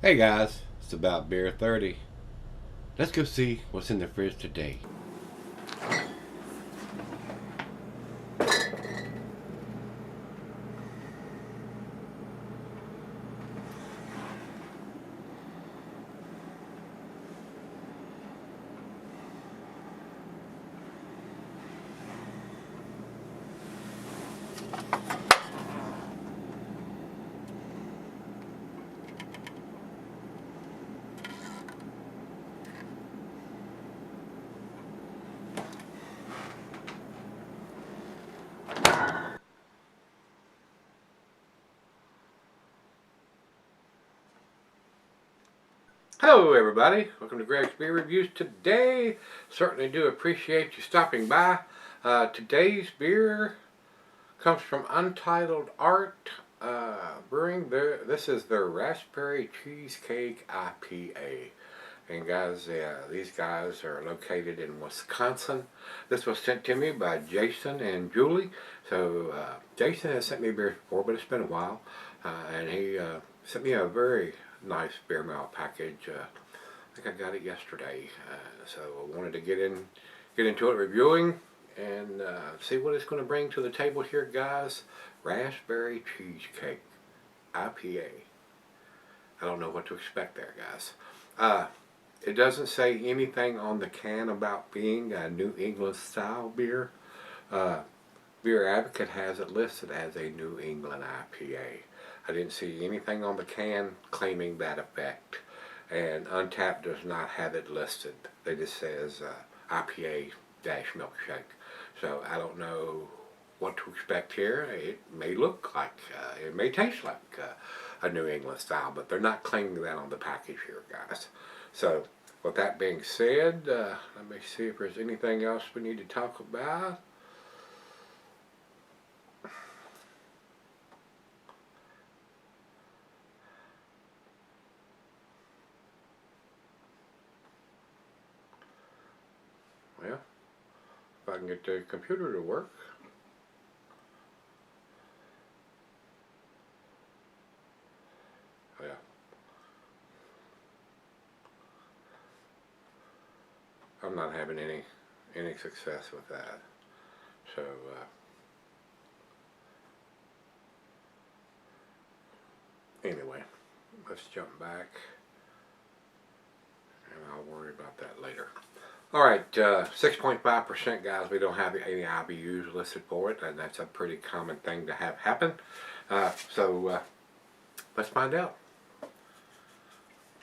Hey guys, it's about beer 30. Let's go see what's in the fridge today. Hello everybody, welcome to Gregsbeerreviews. Today, certainly do appreciate you stopping by. Today's beer comes from Untitled Art Brewing. This is their Raspberry Cheesecake IPA. And guys, these guys are located in Wisconsin. This was sent to me by Jason and Julie. So Jason has sent me beers before, but it's been a while. And he sent me a very nice beer mail package. I think I got it yesterday. So I wanted to get into it reviewing and see what it's going to bring to the table here, guys. Raspberry Cheesecake IPA. I don't know what to expect there, guys. It doesn't say anything on the can about being a New England style beer. Beer Advocate has it listed as a New England IPA. I didn't see anything on the can claiming that effect. And Untapped does not have it listed. It just says IPA-milkshake. So I don't know what to expect here. It may look like, it may taste like a New England style, but they're not claiming that on the package here, guys. So with that being said, let me see if there's anything else we need to talk about. Well, if I can get the computer to work. Yeah. I'm not having any success with that. So anyway, let's jump back and I'll worry about that later. Alright, 6.5% guys. We don't have any IBUs listed for it, and that's a pretty common thing to have happen. So let's find out.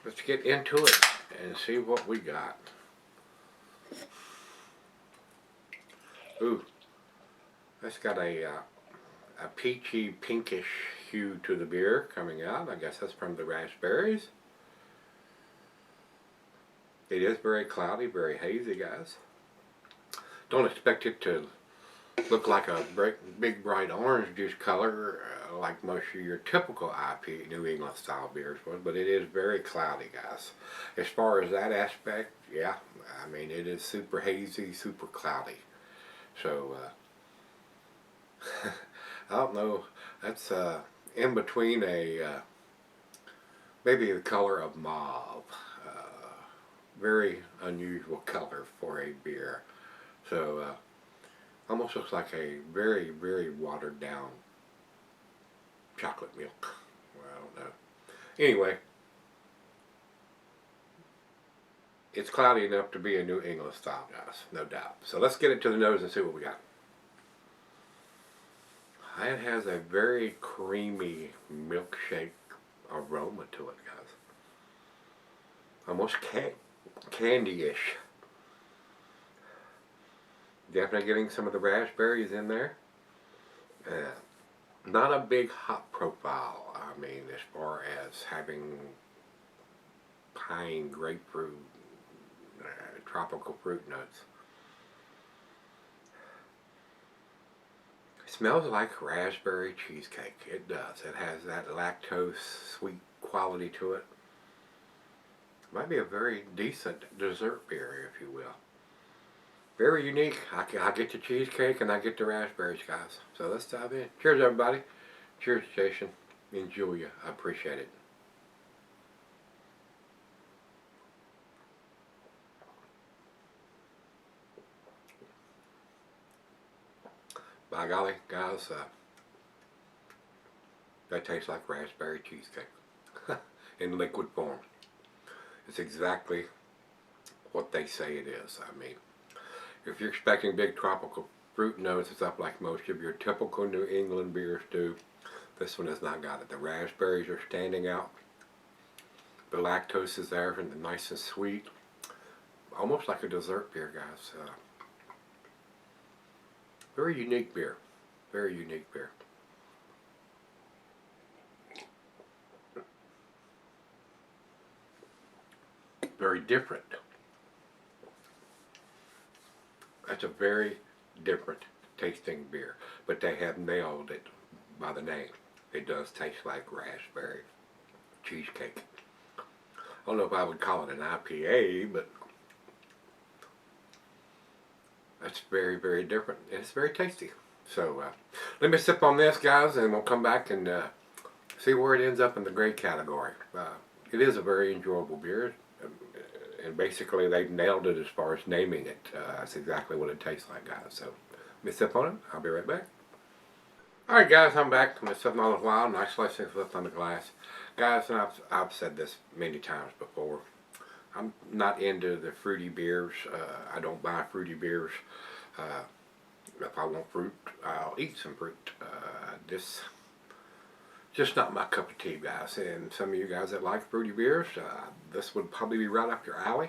Let's get into it and see what we got. Ooh, that's got a peachy pinkish hue to the beer coming out. I guess that's from the raspberries. It is very cloudy, very hazy, guys. Don't expect it to look like a big bright orange juice color like most of your typical IPA New England style beers would, but it is very cloudy, guys. As far as that aspect, yeah, I mean it is super hazy, super cloudy. So I don't know, that's in between maybe the color of mauve. Very unusual color for a beer. So almost looks like a very, very watered down chocolate milk. Well, I don't know. Anyway, it's cloudy enough to be a New England style, guys, no doubt. So let's get it to the nose and see what we got. It has a very creamy milkshake aroma to it, guys. Almost candy-ish. Definitely getting some of the raspberries in there. Not a big hop profile. I mean, as far as having pine, grapefruit, tropical fruit notes. It smells like raspberry cheesecake. It does. It has that lactose sweet quality to it. Might be a very decent dessert beer, if you will. Very unique. I get the cheesecake and I get the raspberries, guys. So let's dive in. Cheers, everybody. Cheers, Jason and Julia. I appreciate it. By golly, guys, that tastes like raspberry cheesecake in liquid form. It's exactly what they say it is. I mean, if you're expecting big tropical fruit notes, it's up like most of your typical New England beers do. This one has not got it. The raspberries are standing out. The lactose is there and nice and sweet. Almost like a dessert beer, guys. Very unique beer. Very unique beer. Very different. That's a very different tasting beer, but they have nailed it by the name. It does taste like raspberry cheesecake. I don't know if I would call it an IPA, but that's very, very different. It's very tasty. So let me sip on this, guys, and we'll come back and see where it ends up in the grade category. It is a very enjoyable beer, and basically they've nailed it as far as naming it. That's exactly what it tastes like, guys. So let me sip on it. I'll be right back. Alright, guys, I'm back. I'm sipping on a while. Nice slicing left on the glass. Guys, and I've said this many times before, I'm not into the fruity beers. I don't buy fruity beers. If I want fruit, I'll eat some fruit. This just not my cup of tea, guys. And some of you guys that like fruity beers, this would probably be right up your alley,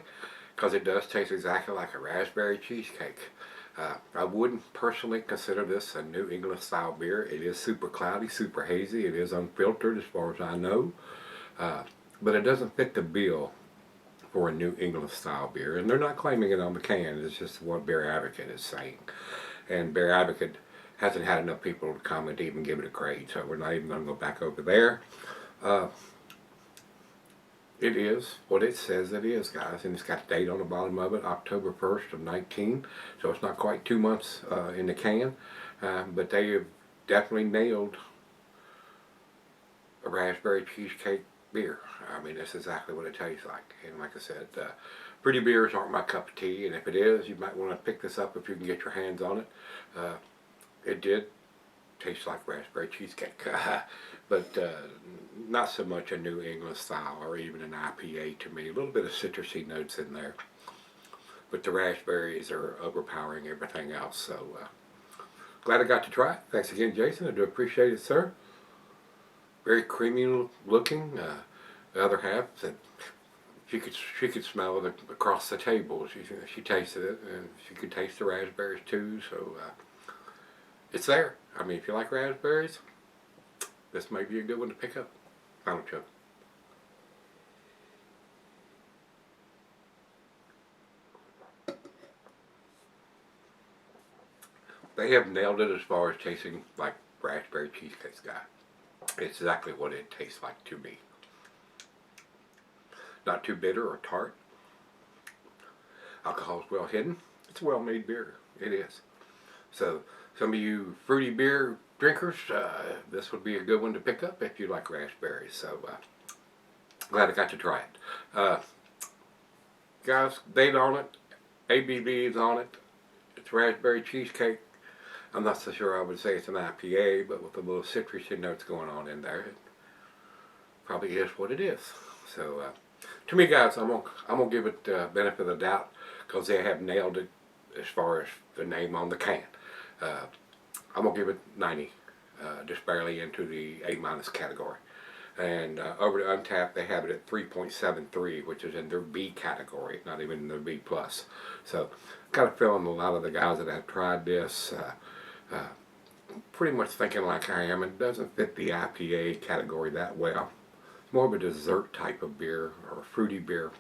because it does taste exactly like a raspberry cheesecake. I wouldn't personally consider this a New England style beer. It is super cloudy, super hazy. It is unfiltered as far as I know. But it doesn't fit the bill for a New England style beer. And they're not claiming it on the can. It's just what Beer Advocate is saying. And Beer Advocate hasn't had enough people to comment to even give it a grade. So we're not even going to go back over there. It is what it says it is, guys, and it's got a date on the bottom of it, October 1st of 19, so it's not quite 2 months in the can, but they have definitely nailed a raspberry cheesecake beer. I mean, that's exactly what it tastes like, and like I said, fruity beers aren't my cup of tea, and if it is, you might want to pick this up if you can get your hands on it. It did taste like raspberry cheesecake, but not so much a New England style or even an IPA to me. A little bit of citrusy notes in there, but the raspberries are overpowering everything else. So glad I got to try it. Thanks again, Jason. I do appreciate it, sir. Very creamy looking. The other half, that she could smell it across the table. She tasted it, and she could taste the raspberries too. So it's there. I mean, if you like raspberries, this may be a good one to pick up. Final chug. They have nailed it as far as tasting like raspberry cheesecake, guy. It's exactly what it tastes like to me. Not too bitter or tart. Alcohol is well hidden. It's a well-made beer. It is. So some of you fruity beer drinkers, this would be a good one to pick up if you like raspberries. So glad I got to try it. Guys, date on it, ABV is on it. It's raspberry cheesecake. I'm not so sure I would say it's an IPA, but with a little citrusy notes going on in there, it probably is what it is. So to me, guys, I'm gonna give it the benefit of the doubt, because they have nailed it as far as the name on the can. I'm going to give it 90, just barely into the A- category. And over to Untapped, they have it at 3.73, which is in their B category, not even in their B+. So, got a feeling a lot of the guys that have tried this, pretty much thinking like I am. It doesn't fit the IPA category that well. It's more of a dessert type of beer, or a fruity beer,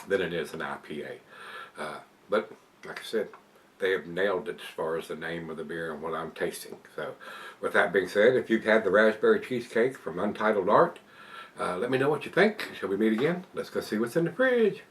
than it is an IPA. But, like I said, they have nailed it as far as the name of the beer and what I'm tasting. So, with that being said, if you've had the raspberry cheesecake from Untitled Art, let me know what you think. Shall we meet again? Let's go see what's in the fridge.